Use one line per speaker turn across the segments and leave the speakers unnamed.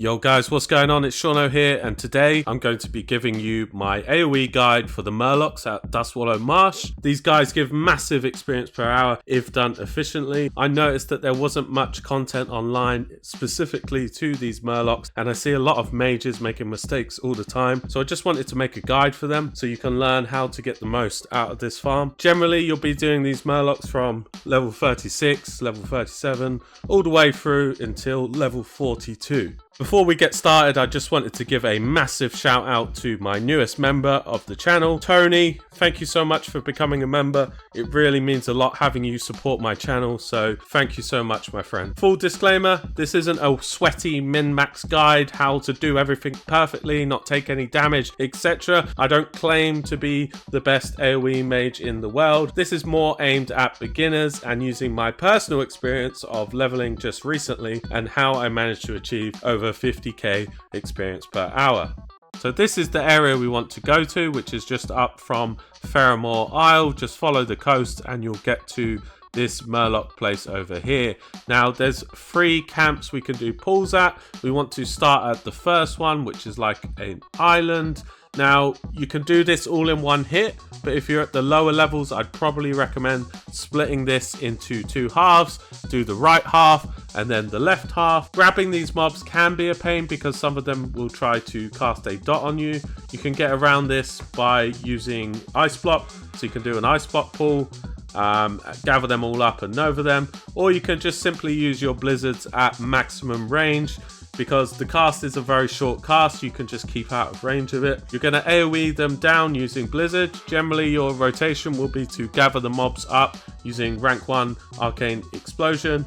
Yo guys, what's going on? It's Shauno here, and today I'm going to be giving you my AoE guide for the Murlocs at Dustwallow Marsh. These guys give massive experience per hour if done efficiently. I noticed that there wasn't much content online specifically to these Murlocs, and I see a lot of mages making mistakes all the time. So I just wanted to make a guide for them so you can learn how to get the most out of this farm. Generally, you'll be doing these Murlocs from level 36, level 37, all the way through until level 42. Before we get started, I just wanted to give a massive shout out to my newest member of the channel, Tony. Thank you so much for becoming a member. It really means a lot having you support my channel, so thank you so much, my friend. Full disclaimer, this isn't a sweaty min-max guide, how to do everything perfectly, not take any damage, etc. I don't claim to be the best AoE mage in the world. This is more aimed at beginners and using my personal experience of leveling just recently and how I managed to achieve over 50k experience per hour. So this is the area we want to go to, which is just up from Ferramore Isle. Just follow the coast and you'll get to this Murloc place over here. Now there's 3 camps we can do pulls at. We want to start at the first one, which is like an island. Now you can do this all in one hit, but if you're at the lower levels, I'd probably recommend splitting this into 2 halves. Do the right half and then the left half. Grabbing these mobs can be a pain because some of them will try to cast a dot on you. You can get around this by using ice block, so you can do an ice block pull, gather them all up and nova them, or you can just simply use your blizzards at maximum range. Because the cast is a very short cast, you can just keep out of range of it. You're going to AoE them down using Blizzard. Generally, your rotation will be to gather the mobs up using rank 1 Arcane Explosion.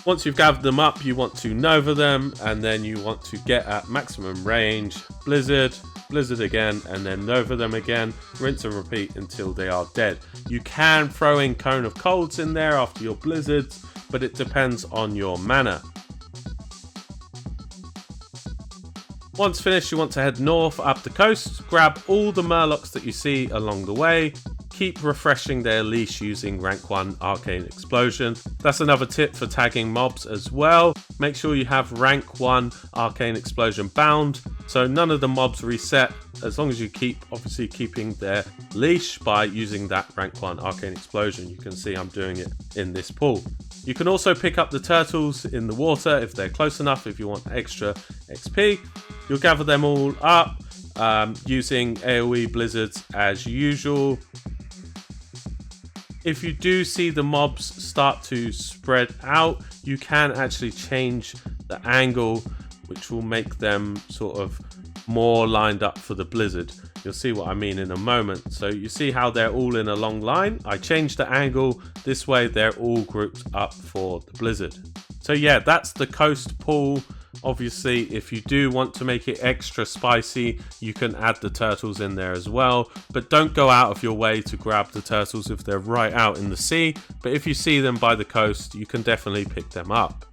Once you've gathered them up, you want to Nova them, and then you want to get at maximum range, Blizzard, Blizzard again, and then Nova them again, rinse and repeat until they are dead. You can throw in Cone of Colds in there after your Blizzards, but it depends on your mana. Once finished, you want to head north up the coast, grab all the Murlocs that you see along the way, keep refreshing their leash using rank 1 Arcane Explosion. That's another tip for tagging mobs as well. Make sure you have rank 1 Arcane Explosion bound, so none of the mobs reset as long as you keep obviously keeping their leash by using that rank 1 Arcane Explosion. You can see I'm doing it in this pool. You can also pick up the turtles in the water if they're close enough, if you want extra XP. You'll gather them all up using AoE blizzards as usual. If you do see the mobs start to spread out, you can actually change the angle, which will make them sort of more lined up for the blizzard. You'll see what I mean in a moment. So you see how they're all in a long line. I changed the angle. This way they're all grouped up for the blizzard. So yeah, that's the coast pool. Obviously, if you do want to make it extra spicy, you can add the turtles in there as well. But don't go out of your way to grab the turtles if they're right out in the sea. But if you see them by the coast, you can definitely pick them up.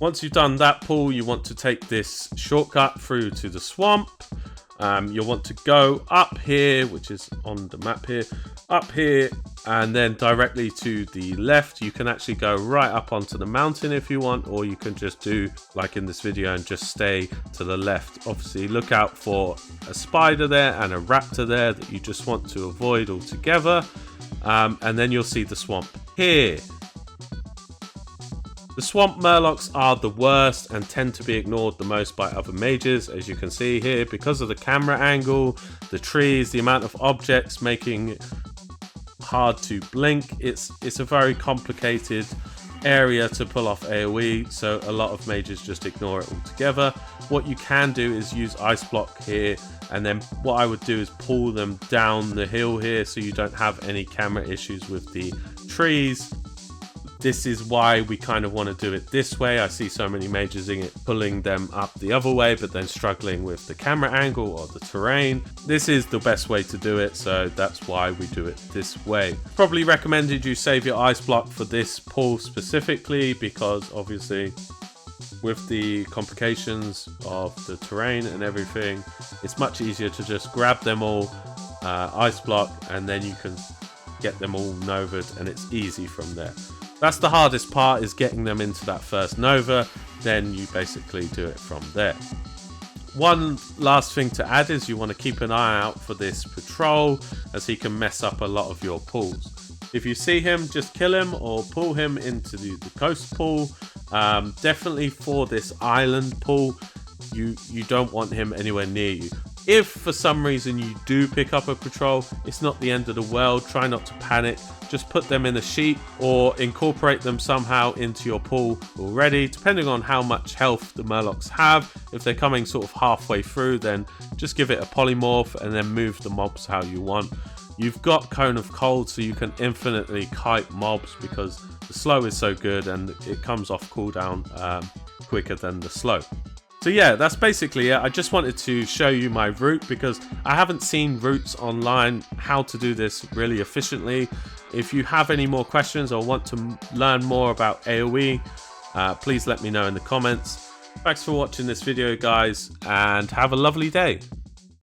Once you've done that pool, you want to take this shortcut through to the swamp. You'll want to go up here, which is on the map here, up here, and then directly to the left. You can actually go right up onto the mountain if you want, or you can just do like in this video and just stay to the left. Obviously, look out for a spider there and a raptor there that you just want to avoid altogether. And then you'll see the swamp here. The swamp Murlocs are the worst and tend to be ignored the most by other mages, as you can see here, because of the camera angle, the trees, the amount of objects making it hard to blink. It's a very complicated area to pull off AoE, so a lot of mages just ignore it altogether. What you can do is use ice block here, and then what I would do is pull them down the hill here so you don't have any camera issues with the trees. This is why we kind of want to do it this way. I see so many mages in it pulling them up the other way, but then struggling with the camera angle or the terrain. This is the best way to do it, so that's why we do it this way. Probably recommended you save your ice block for this pull specifically, because obviously with the complications of the terrain and everything, it's much easier to just grab them all, ice block, and then you can get them all novaed, and it's easy from there. That's the hardest part, is getting them into that first nova. then you basically do it from there. One last thing to add is you want to keep an eye out for this patrol, as he can mess up a lot of your pools. If you see him, just kill him or pull him into the coast pool. Definitely for this island pool, you don't want him anywhere near you. If for some reason you do pick up a patrol, it's not the end of the world. Try not to panic. Just put them in a sheet or incorporate them somehow into your pool already, depending on how much health the Murlocs have. If they're coming sort of halfway through, then just give it a polymorph and then move the mobs how you want. You've got Cone of Cold, so you can infinitely kite mobs because the slow is so good and it comes off cooldown quicker than the slow. So yeah, that's basically it. I just wanted to show you my route because I haven't seen routes online how to do this really efficiently. If you have any more questions or want to learn more about AoE, please let me know in the comments. Thanks for watching this video, guys, and have a lovely day.